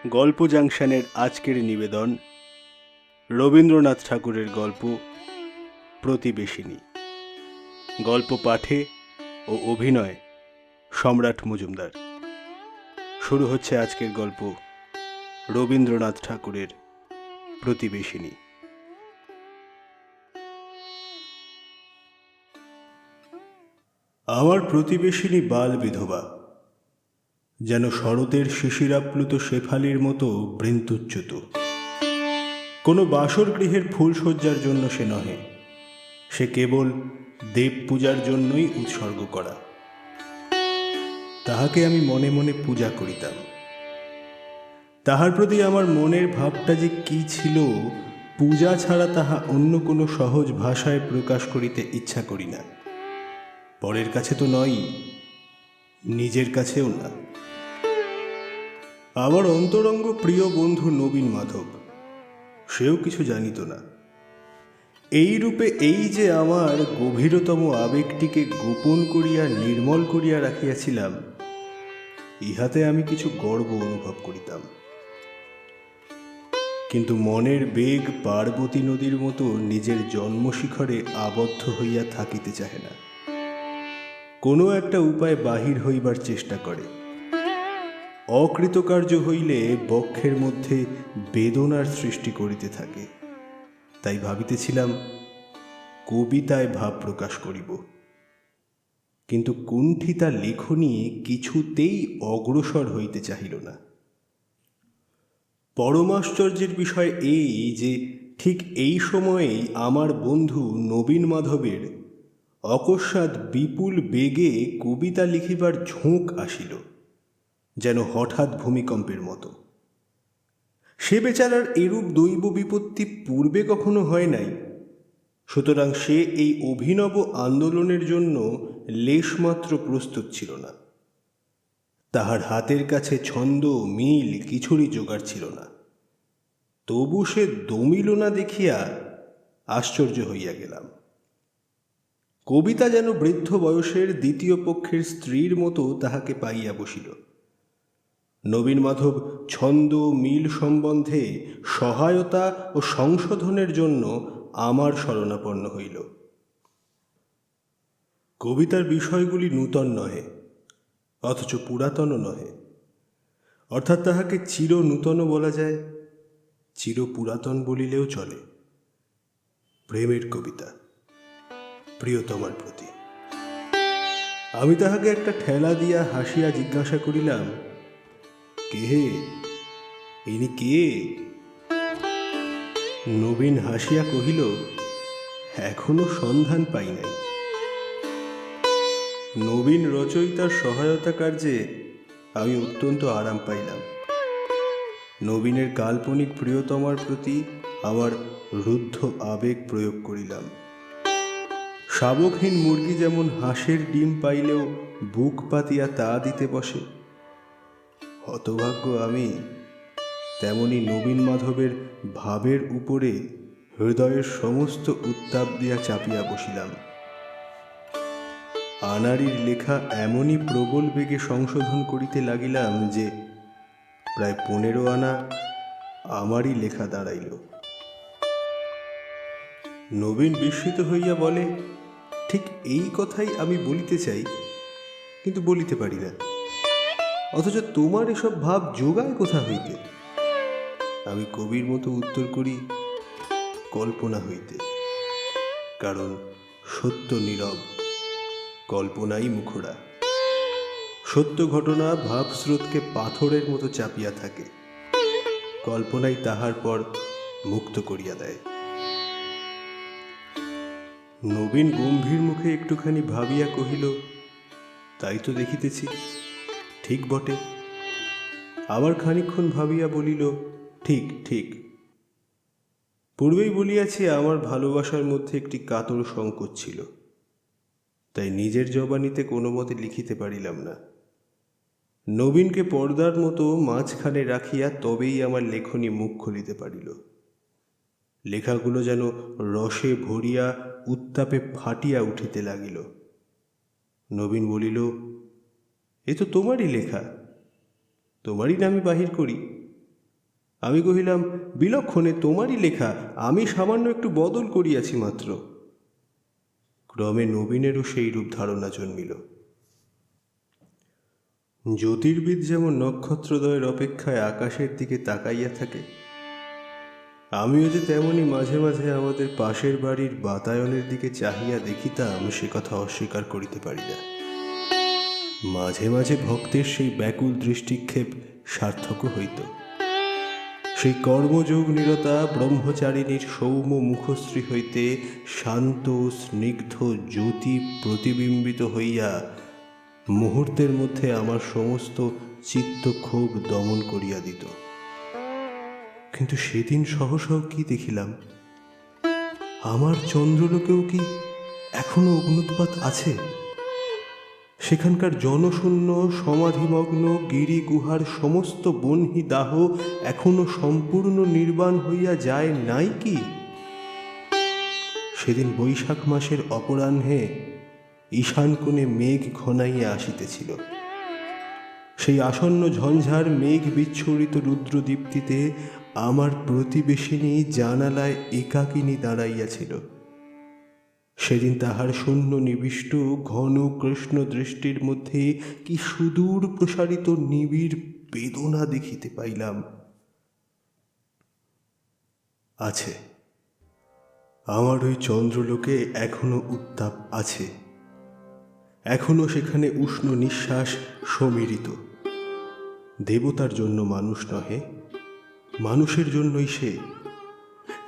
গল্প জাংশনের আজকের নিবেদন রবীন্দ্রনাথ ঠাকুরের গল্প প্রতিবেশিনী। গল্প পাঠে ও অভিনয় সম্রাট মজুমদার। শুরু হচ্ছে আজকের গল্প রবীন্দ্রনাথ ঠাকুরের প্রতিবেশিনী। আমার প্রতিবেশিনী বাল বিধবা, যেন শরতের শিশিরাপ্লুত শেফালির মতো বৃন্তুচ্যুত। কোনো বাসর গৃহের ফুলশয্যার জন্য সে নহে, সে কেবল দেব পূজার জন্যই উৎসর্গ করা। তাহাকে আমি মনে মনে পূজা করিতাম। তাহার প্রতি আমার মনের ভাবটা যে কি ছিল, পূজা ছাড়া তাহা অন্য কোনো সহজ ভাষায় প্রকাশ করিতে ইচ্ছা করি না। পরের কাছে তো নয়ই, নিজের কাছেও না। আমার অন্তরঙ্গ প্রিয় বন্ধু নবীন মাধব, সেও কিছু জানিত না। এই রূপে এই যে আমার গভীরতম আবেগটিকে গোপন করিয়া নির্মল করিয়া রাখিয়াছিলাম, ইহাতে আমি কিছু গর্ব অনুভব করিতাম। কিন্তু মনের বেগ পার্বতী নদীর মতো নিজের জন্মশিখরে আবদ্ধ হইয়া থাকিতে চাহে না। কোনো একটা উপায় বাহির হইবার চেষ্টা করে। অকৃতকার্য হইলে বক্ষের মধ্যে বেদনার সৃষ্টি করিতে থাকে। তাই ভাবিতেছিলাম কবিতায় ভাব প্রকাশ করিব, কিন্তু কুণ্ঠিতা লেখনী কিছুতেই অগ্রসর হইতে চাহিল না। পরমাশ্চর্যের বিষয় এই যে ঠিক এই সময়েই আমার বন্ধু নবীন মাধবের অকস্মাৎ বিপুল বেগে কবিতা লিখিবার ঝোঁক আসিল, যেন হঠাৎ ভূমিকম্পের মতো। সে বেচারার এরূপ দৈব বিপত্তি পূর্বে কখনো হয় নাই, সুতরাং সে এই অভিনব আন্দোলনের জন্য লেশমাত্র প্রস্তুত ছিল না। তাহার হাতের কাছে ছন্দ মিল কিছুরই জোগাড় ছিল না। তবু সে দমিল না দেখিয়া আশ্চর্য হইয়া গেলাম। কবিতা যেন বৃদ্ধ বয়সের দ্বিতীয় পক্ষের স্ত্রীর মতো তাহাকে পাইয়া বসিল। নবীন মাধব ছন্দ মিল সম্বন্ধে সহায়তা ও সংশোধনের জন্য আমার শরণাপন্ন হইল। কবিতার বিষয়গুলি নূতন নহে, অথচ পুরাতনও নহে, অর্থাৎ তাহাকে চির নূতনও বলা যায়, চির পুরাতন বলিলেও চলে। প্রেমের কবিতা, প্রিয়তমার প্রতি। আমি তাহাকে একটা ঠেলা দিয়া হাসিয়া জিজ্ঞাসা করিলাম, কে হে, ইনি কে? নবীন হাসিয়া কহিল, এখনো সন্ধান পাই নাই। নবীন রচয়িতার সহায়তা কার্যে আমি অত্যন্ত আরাম পাইলাম। নবীনের কাল্পনিক প্রিয়তমার প্রতি আমার রুদ্ধ আবেগ প্রয়োগ করিলাম। শাবকহীন মুরগি যেমন হাঁসের ডিম পাইলেও বুক পাতিয়া তা দিতে বসে, হতভাগ্য আমি তেমনি নবীন মাধবের ভাবের উপরে হৃদয়ের সমস্ত উত্তাপ দিয়া চাপিয়া বসিলাম। আনাড়ির লেখা এমনই প্রবল বেগে সংশোধন করিতে লাগিলাম যে প্রায় 15 আনা আমারই লেখা দাঁড়াইল। নবীন বিস্মিত হইয়া বলে, ঠিক এই কথাই আমি বলিতে চাই, কিন্তু বলিতে পারি না। অথচ তোমার এসব ভাব যোগায় কোথা হইতে? আমি কবির মতো উত্তর করি, কল্পনা হইতে। কারণ সত্য নীরব, কল্পনাই মুখরা। সত্য ঘটনা ভাবস্রোতকে পাথরের মতো চাপিয়া থাকে, কল্পনাই তাহার পর মুক্ত করিয়া দেয়। নবীন গম্ভীর মুখে একটুখানি ভাবিয়া কহিল, তাই তো দেখিতেছি, ঠিক বটে। আবার খানিকক্ষণ ভাবিয়া বলিল, ঠিক ঠিক। পূর্বেই বলিয়াছি আমার ভালোবাসার মধ্যে একটি কাতর সংকোচ ছিল, তাই নিজের জবানিতে কোনো মতে লিখিতে পারিলাম না। নবীনকে পর্দার মতো মাঝখানে রাখিয়া তবেই আমার লেখনী মুখ খুলিতে পারিল। লেখাগুলো যেন রসে ভরিয়া উত্তাপে ফাটিয়া উঠিতে লাগিল। নবীন বলিল, এ তো তোমারই লেখা, তোমারই নামে বাহির করি। আমি কহিলাম, বিলক্ষণে তোমারই লেখা, আমি সামান্য একটু বদল করিয়াছি মাত্র। ক্রমে নবীনেরও সেই রূপ ধারণা জন্মিল। জ্যোতির্বিদ যেমন নক্ষত্রদ্বয়ের অপেক্ষায় আকাশের দিকে তাকাইয়া থাকে, আমিও যে তেমনি মাঝে মাঝে আমাদের পাশের বাড়ির বাতায়নের দিকে চাহিয়া দেখিতাম, সে কথা অস্বীকার করিতে পারি না। মাঝে মাঝে ভক্তের সেই ব্যাকুল দৃষ্টিক্ষেপ সার্থকও হইত। সেই কর্মযোগ নিরতা ব্রহ্মচারিণীর সৌম্য মুখশ্রী হইতে শান্ত স্নিগ্ধ জ্যোতি প্রতিবিম্বিত হইয়া মুহূর্তের মধ্যে আমার সমস্ত চিত্তক্ষোভ দমন করিয়া দিত। কিন্তু সেদিন সহসা কি দেখিলাম, আমার চন্দ্রলোকেও কি এখনো অগ্নুৎপাত আছে? সেখানকার জনশূন্য সমাধিমগ্ন গিরি গুহার সমস্ত বহ্নি দাহ এখনো সম্পূর্ণ নির্বাণ হইয়া যায় নাই কি? সেদিন বৈশাখ মাসের অপরাহ্নে ঈশান কোণে মেঘ ঘনাইয়া আসিতেছিল। সেই আসন্ন ঝঞ্ঝার মেঘ বিচ্ছুরিত রুদ্রদীপ্তিতে আমার প্রতিবেশিনী জানালায় একাকিনী দাঁড়াইয়াছিল। সেদিন তাহার শূন্য নিবিষ্ট ঘন কৃষ্ণ দৃষ্টির মধ্যে কি সুদূর প্রসারিত নিবিড় বেদনা দেখিতে পাইলাম। আছে, আমার ওই চন্দ্রলোকে এখনো উত্তাপ আছে, এখনো সেখানে উষ্ণ নিঃশ্বাস সমীরিত। দেবতার জন্য মানুষ নহে, মানুষের জন্যই সে।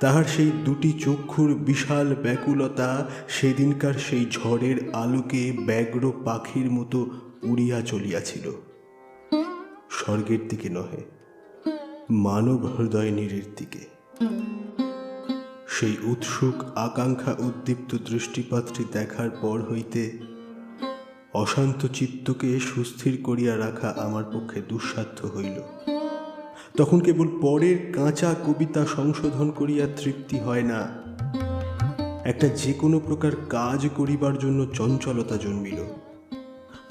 তাহার সেই দুটি চক্ষুর বিশাল ব্যাকুলতা সেদিনকার সেই ঝড়ের আলোকে ব্যগ্র পাখির মতো উড়িয়া চলিয়াছিল, স্বর্গের দিকে নহে, মানব হৃদয় নীড়ের দিকে। সেই উৎসুক আকাঙ্ক্ষা উদ্দীপ্ত দৃষ্টিপাতটি দেখার পর হইতে অশান্ত চিত্তকে সুস্থির করিয়া রাখা আমার পক্ষে দুঃসাধ্য হইল। তখন কেবল পরের কাঁচা কবিতা সংশোধন করিয়া তৃপ্তি হয় না, একটা যে কোনো প্রকার কাজ করিবার জন্য চঞ্চলতা জন্মিল।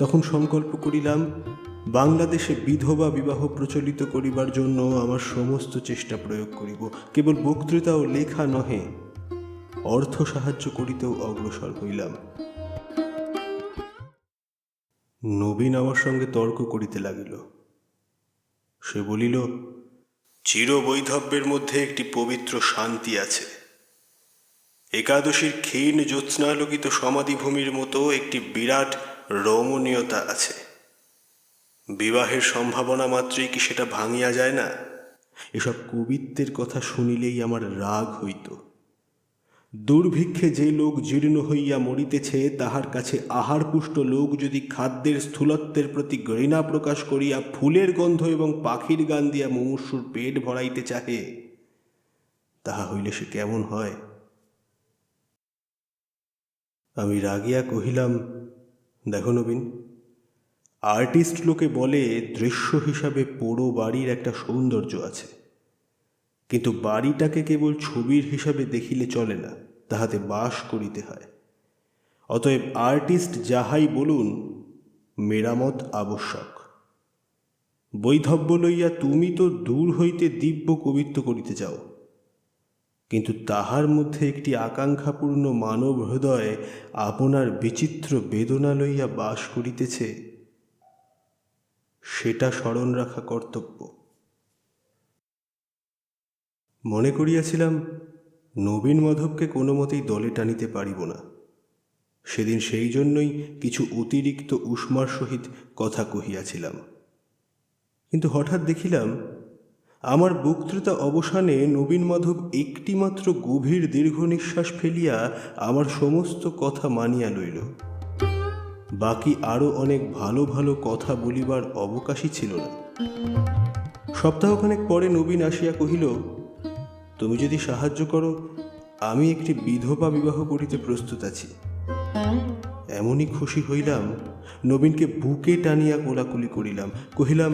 তখন সংকল্প করিলাম, বাংলাদেশে বিধবা বিবাহ প্রচলিত করিবার জন্য আমার সমস্ত চেষ্টা প্রয়োগ করিব। কেবল বক্তৃতা ও লেখা নহে, অর্থ সাহায্য করিতেও অগ্রসর হইলাম। নবীন আমার সঙ্গে তর্ক করিতে লাগিল। সে বলিল, চিরবৈধব্যের মধ্যে একটি পবিত্র শান্তি আছে। একাদশীর ক্ষীণ জ্যোৎস্নালোকিত সমাধিভূমির মতো একটি বিরাট রমণীয়তা আছে। বিবাহের সম্ভাবনা মাত্রই কি সেটা ভাঙিয়া যায় না? এসব কবিত্বের কথা শুনিলেই আমার রাগ হইত। দুর্ভিক্ষে যে লোক জীর্ণ হইয়া মরিতেছে, তাহার কাছে আহারপুষ্ট লোক যদি খাদ্যের স্থূলত্বের প্রতি ঘৃণা প্রকাশ করিয়া ফুলের গন্ধ এবং পাখির গান দিয়া মুমূর্ষুর পেট ভরাইতে চাহে, তাহা হইলে সে কেমন হয়? আমি রাগিয়া কহিলাম, দেখো নবীন, আর্টিস্ট লোকে বলে দৃশ্য হিসাবে পোড়ো বাড়ির একটা সৌন্দর্য আছে, কিন্তু বাড়িটাকে কেবল ছবির হিসাবে দেখিলে চলে না, তাহাতে বাস করিতে হয়। অতএব আর্টিস্ট যাহাই বলুন, মেরামত আবশ্যক। বৈধব্য লইয়া তুমি তো দূর হইতে দিব্য কবিত্ব করিতে চাও, কিন্তু তাহার মধ্যে একটি আকাঙ্ক্ষাপূর্ণ মানব হৃদয় আপনার বিচিত্র বেদনা লইয়া বাস করিতেছে, সেটা স্মরণ রাখা কর্তব্য। মনে করিয়াছিলাম নবীন মাধবকে কোনো মতেই দলে টানিতে পারিব না। সেদিন সেই জন্যই কিছু অতিরিক্ত উষ্মার সহিত কথা কহিয়াছিলাম। কিন্তু হঠাৎ দেখিলাম, আমার বক্তৃতা অবসানে নবীন মাধব একটিমাত্র গভীর দীর্ঘ নিঃশ্বাস ফেলিয়া আমার সমস্ত কথা মানিয়া লইল। বাকি আরও অনেক ভালো ভালো কথা বলিবার অবকাশই ছিল না। সপ্তাহখানেক পরে নবীন আসিয়া কহিল, তুমি যদি সাহায্য করো, আমি একটি বিধবা বিবাহ করিতে প্রস্তুত আছি। এমনই খুশি হইলাম, নবীনকে বুকে টানিয়া কোলাকুলি করিলাম। কহিলাম,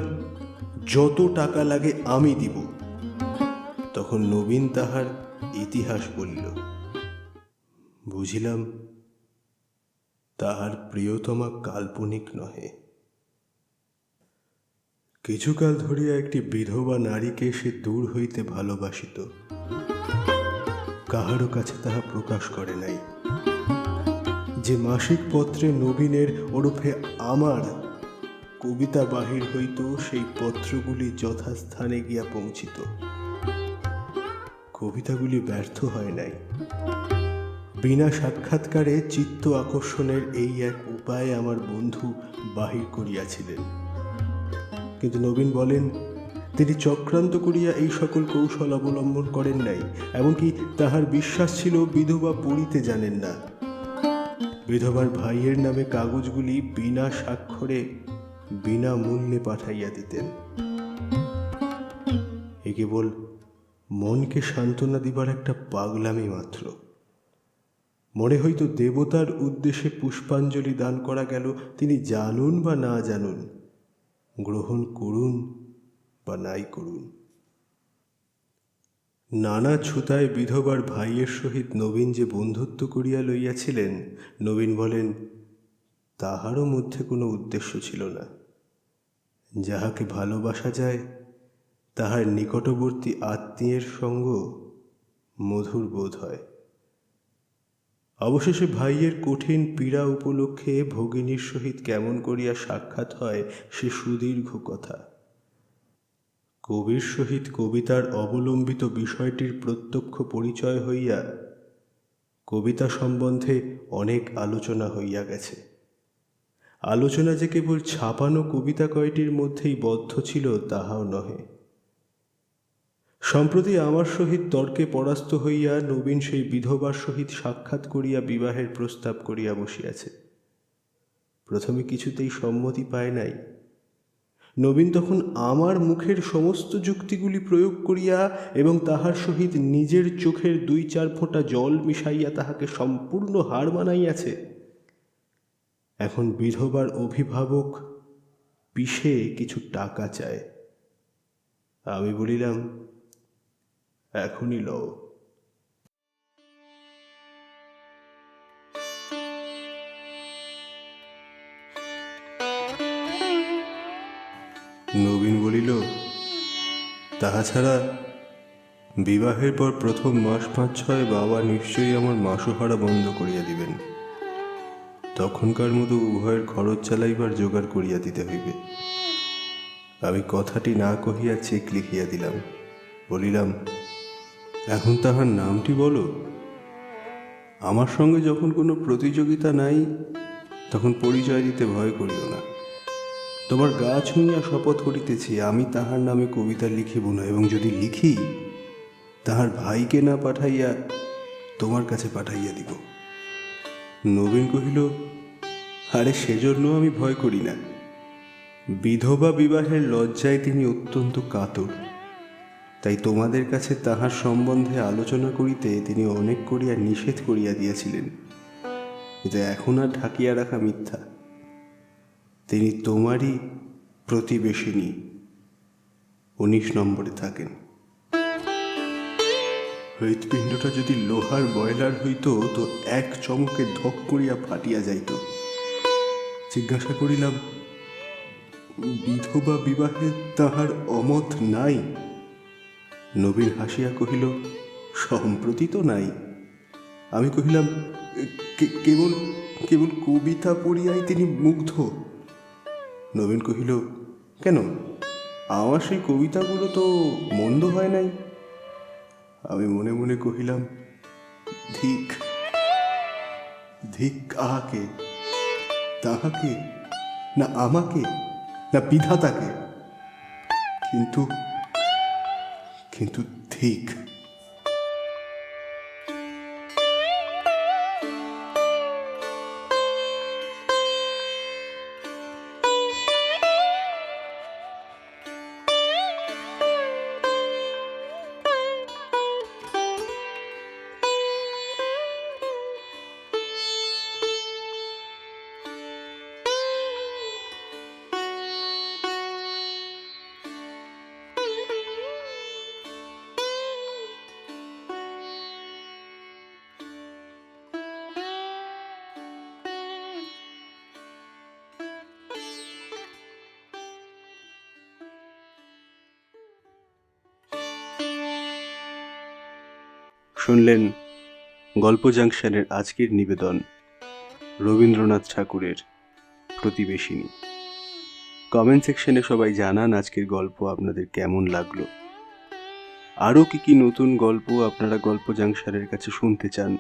যত টাকা লাগে আমি দিব। তখন নবীন তাহার ইতিহাস বলিল। বুঝিলাম তাহার প্রিয়তমা কাল্পনিক নহে। কিছুকাল ধরিয়া একটি বিধবা নারীকে সে দূর হইতে ভালোবাসিত, কাহারও কাছে তাহা প্রকাশ করে নাই। যে মাসিক পত্রে নবীনের ওরফে আমার কবিতা বাহির হইত, সেই পত্রগুলি যথাস্থানে গিয়া পৌঁছিত। কবিতাগুলি ব্যর্থ হয় নাই। বিনা সাক্ষাৎকারে চিত্ত আকর্ষণের এই এক উপায় আমার বন্ধু বাহির করিয়াছিলেন। কিন্তু নবীন বলেন, তিনি চক্রান্ত করিয়া এই সকল কৌশল অবলম্বন করেন নাই। এমনকি তাহার বিশ্বাস ছিল বিধবা পড়িতে জানেন না। বিধবার ভাইয়ের নামে কাগজগুলি বিনা স্বাক্ষরে বিনা মূল্যে পাঠাইয়া দিতেন। এ কেবল মনকে সান্ত্বনা দিবার একটা পাগলামি মাত্র। মনে হয়তো দেবতার উদ্দেশ্যে পুষ্পাঞ্জলি দান করা গেল, তিনি জানুন বা না জানুন, গ্রহণ করুন বা নাই করুন। নানা ছুতায় বিধবার ভাইয়ের সহিত নবীন যে বন্ধুত্ব করিয়া লইয়াছিলেন, নবীন বলেন, তাহারও মধ্যে কোনো উদ্দেশ্য ছিল না। যাহাকে ভালোবাসা যায় তাহার নিকটবর্তী আত্মীয়ের সঙ্গ মধুর বোধ হয়। অবশেষে ভাইয়ের কঠিন পীড়া উপলক্ষে ভগিনীর সহিত কেমন করিয়া সাক্ষাৎ হয় সে সুদীর্ঘ কথা। কবির সহিত কবিতার অবলম্বিত বিষয়টির প্রত্যক্ষ পরিচয় হইয়া কবিতা সম্বন্ধে অনেক আলোচনা হইয়া গেছে। আলোচনা যে কেবল ছাপানো কবিতা কয়টির মধ্যেই বদ্ধ ছিল তাহাও নহে। সম্প্রতি আমার সহিত তর্কে পরাস্ত হইয়া নবীন সেই বিধবার সহিত সাক্ষাৎ করিয়া বিবাহের প্রস্তাব করিয়া বসিয়াছে। প্রথমে কিছুতেই সম্মতি পায় নাই। নবীন তখন আমার মুখের সমস্ত যুক্তিগুলি প্রয়োগ করিয়া এবং তাহার সহিত নিজের চোখের 2-4 ফোঁটা জল মিশাইয়া তাহাকে সম্পূর্ণ হার মানাইয়াছে। এখন বিধবার অভিভাবক পিষে কিছু টাকা চায়। আমি বলিলাম, এখনই লও। নবীন বলিল, তাহা ছাড়া বিবাহের পর প্রথম মাস 5-6 বাবা নিশ্চয়ই আমার মাসোহারা বন্ধ করিয়া দিবেন। তখনকার মতো উভয়ের খরচ চালাইবার জোগাড় করিয়া দিতে হইবে। আমি কথাটি না কহিয়া চেক লিখিয়া দিলাম। বলিলাম, এখন তাহার নামটি বলো। আমার সঙ্গে যখন কোনো প্রতিযোগিতা নাই, তখন পরিচয় দিতে ভয় করিও না। তোমার গা ছুঁইয়া শপথ করিতেছি, আমি তাহার নামে কবিতা লিখিব না, এবং যদি লিখি তাহার ভাইকে না পাঠাইয়া তোমার কাছে পাঠাইয়া দিব। নবীন কহিল, আরে সেজন্য আমি ভয় করি না। বিধবা বিবাহের লজ্জায় তিনি অত্যন্ত কাতর, তাই তোমাদের কাছে তাহার সম্বন্ধে আলোচনা করিতে তিনি অনেক করিয়া নিষেধ করিয়া দিয়াছিলেন, কিন্তু এখন আর ঢাকিয়া রাখা মিথ্যা। তিনি তোমারই প্রতিবেশিনী, 19 নম্বরে থাকেন। হৃৎপিণ্ডটা যদি লোহার বয়লার হইত তো এক চমকে ধক করিয়া ফাটিয়া যাইত। জিজ্ঞাসা করিলাম, বিধবা বিবাহে তাহার অমত নাই? নবীন হাসিয়া কহিল, সম্প্রতি তো নাই। আমি কহিলাম, কেবল কেবল কবিতা পড়িয়াই তিনি মুগ্ধ। নবীন কহিল, কেন, আমার সেই কবিতাগুলো তো মন্দ হয় নাই। আমি মনে মনে কহিলাম, ধিক ধিক কাহাকে, তাহাকে না আমাকে না বিধাতাকে? কিন্তু কিন্তু ধিক। শুনলেন গল্প জাংশনের আজকের নিবেদন রবীন্দ্রনাথ ঠাকুরের প্রতিবেশিনী। কমেন্ট সেকশনে সবাই জানান আজকের গল্প আপনাদের কেমন লাগলো। আরও কি নতুন গল্প আপনারা গল্প জাংশনের কাছে শুনতে চান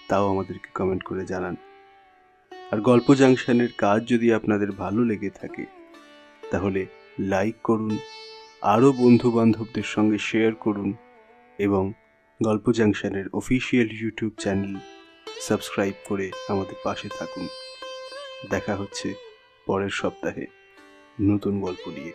তাও আমাদেরকে কমেন্ট করে জানান। আর গল্প জাংশনের কাজ যদি আপনাদের ভালো লেগে থাকে তাহলে লাইক করুন, আরও বন্ধু বান্ধবদের সঙ্গে শেয়ার করুন এবং গল্প জাংশনের অফিসিয়াল ইউটিউব চ্যানেল সাবস্ক্রাইব করে আমাদের পাশে থাকুন। দেখা হচ্ছে পরের সপ্তাহে নতুন গল্প নিয়ে।